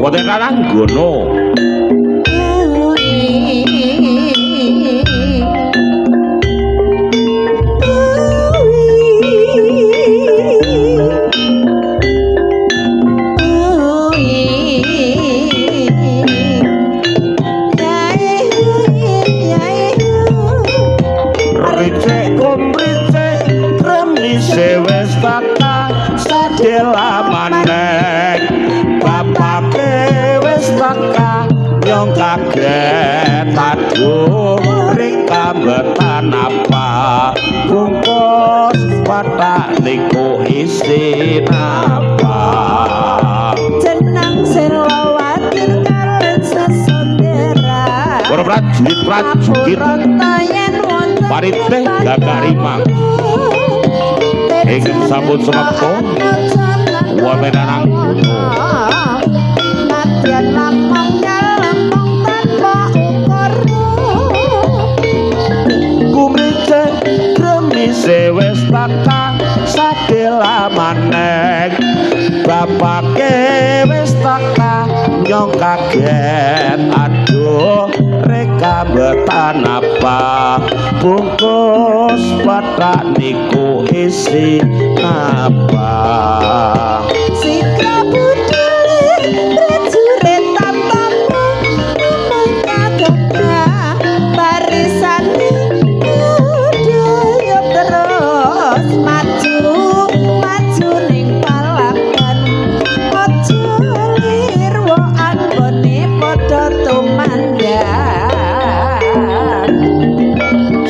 wonten Ranggana. Kaget aduh rika betan apa bungkus patak niku isi apa jenang Selawati kalian sesondera para prajurit pariteh gagarimang ingin sambut semekto wonten Ranggana nadyan lamongnya wis takang sadela maneng bapake wis takang nyong kaget aduh reka betan apa bungkus patak niku isi apa sikap budaya prajurit tanpamu mengkagetnya barisan maju ning palagan aja lirwo anggone padha tumandang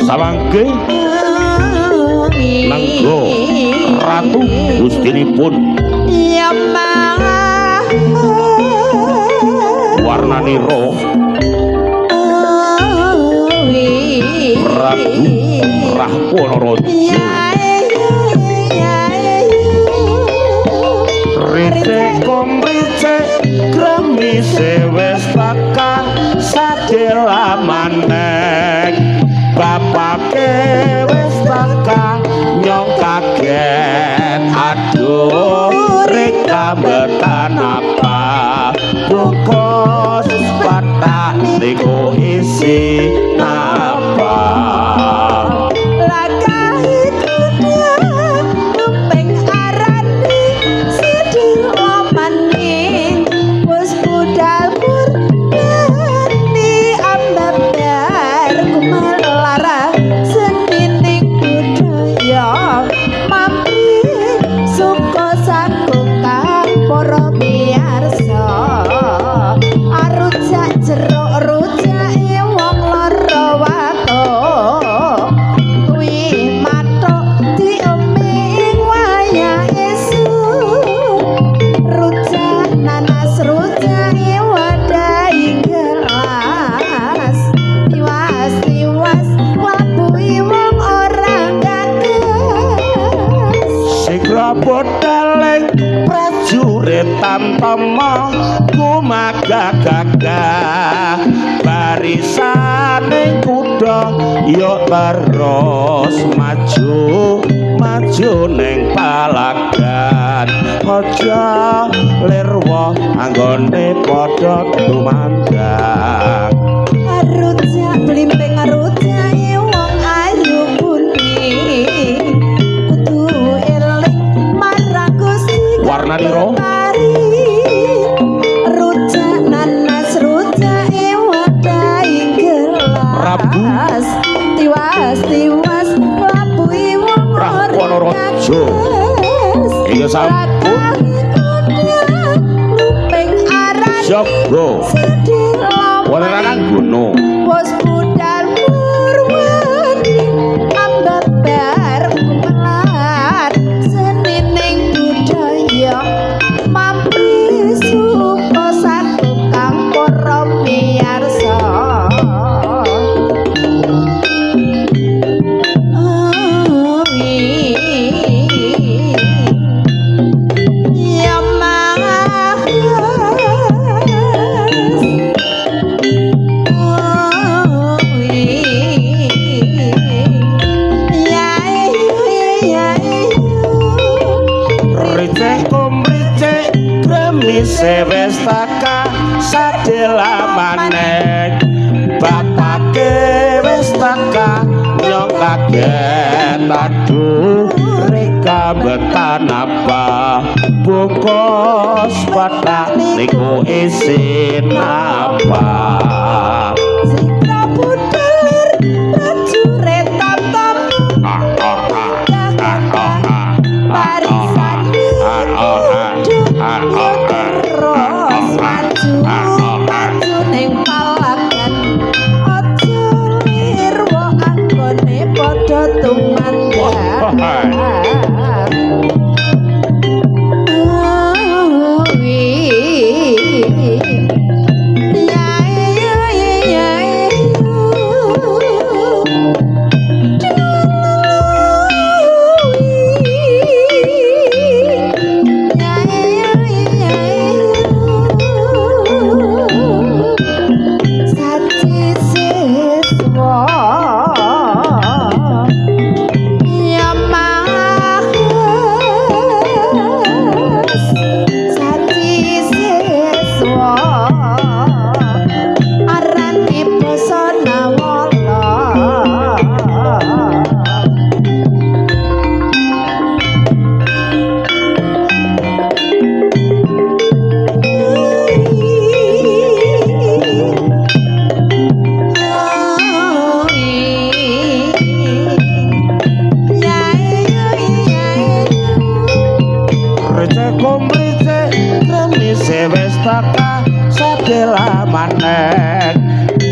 samangke nanggo ratu gustinipun ya mangah warnanira Prabu Rahwana Raja Rite komrice kremise wis takang sadela maneng bapake wis takang nyong kaget aduh reka betan apa bungkus patak niku isi apa Tamtama kumagagagah barisane kuda yo terus maju ning palagan aja lirwa anggone padha tumandang arujak blimping arujak wong ayu puni kudu eling marang Gusti warnanira tiwas labuhi wong Rahwana Raja iya sampun luping aran jaga wonten Ranggana wis budal murwani ambabar kumelat senining budaya mampir suka satu kang para miyarsa remise wis taka sadela maneh bapake wis taka nyong kaget aduh rika betan apa bungkus patak niku isin apa Sitra puter prajurit tamtam barisan terus maju ning palagan aja lirwa anggone padha tumandang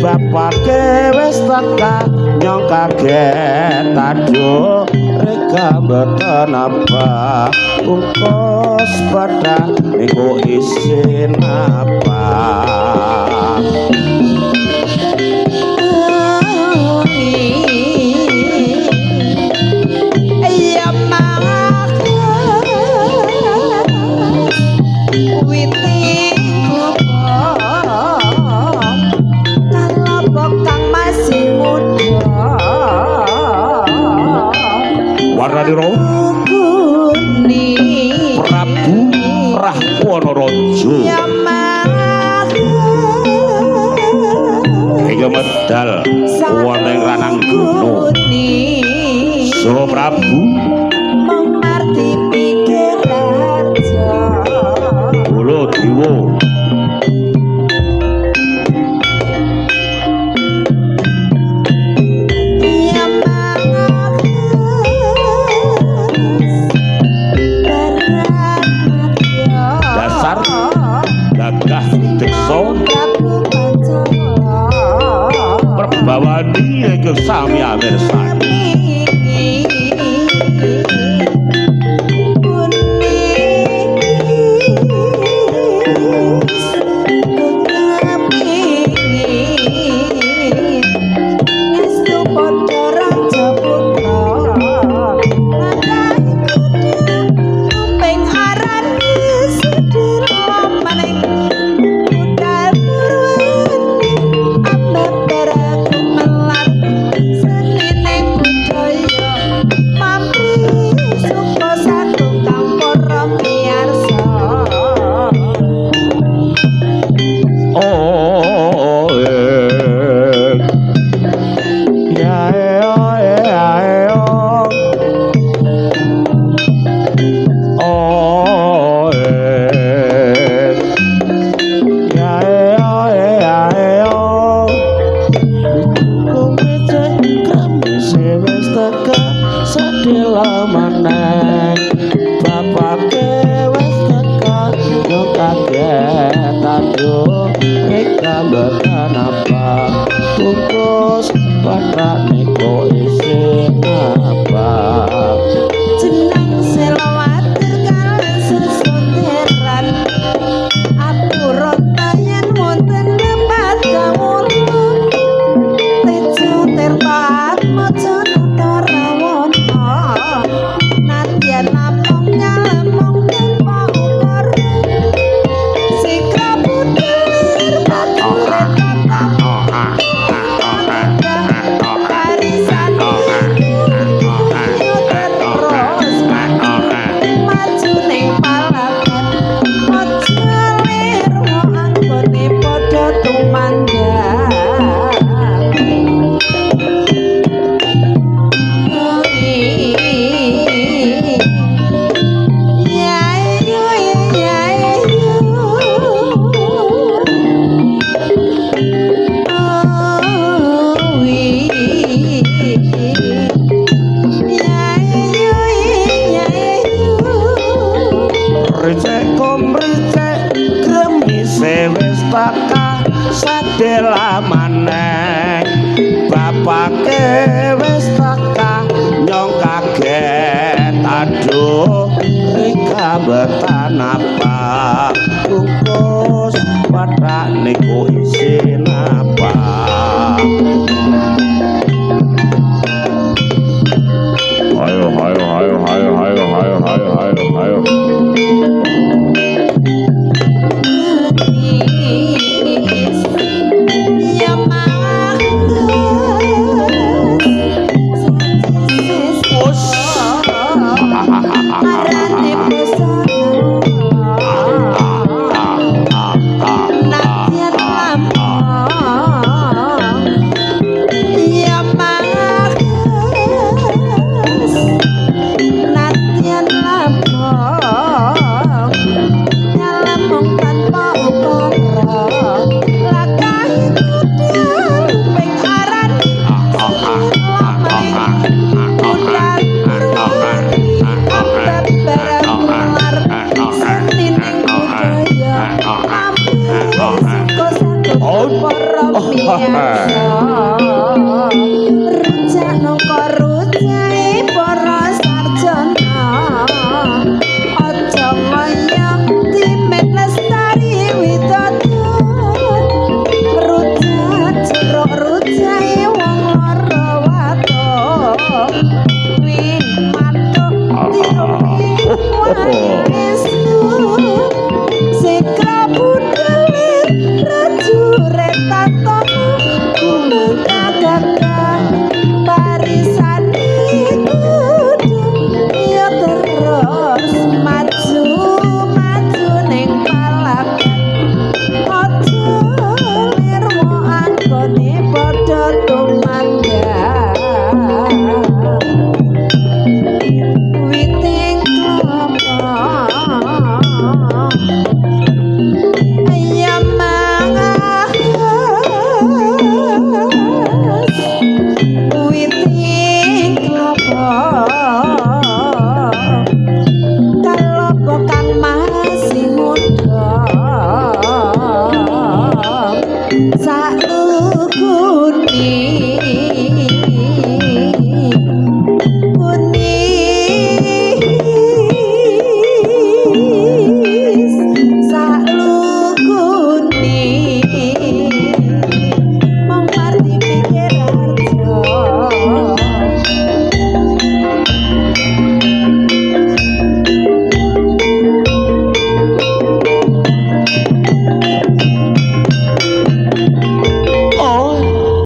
bapake wis taka nyong kaget aduh reka beton apa bungkus pada niku isin apa Warnadiro Prabu Rahwana-raja ing medal wonten ranang gunung So Prabu mengerti pikir raja Kula Dewa Perbawani ingkang sami amirsani mricik gremise wis taka sadela maneh bapake wis taka nyong kaget aduh rika betan apa bungkus wadah niku isin apa ayo ayo ayo ayo ayo ayo ayo ayo ayo Ya Oh,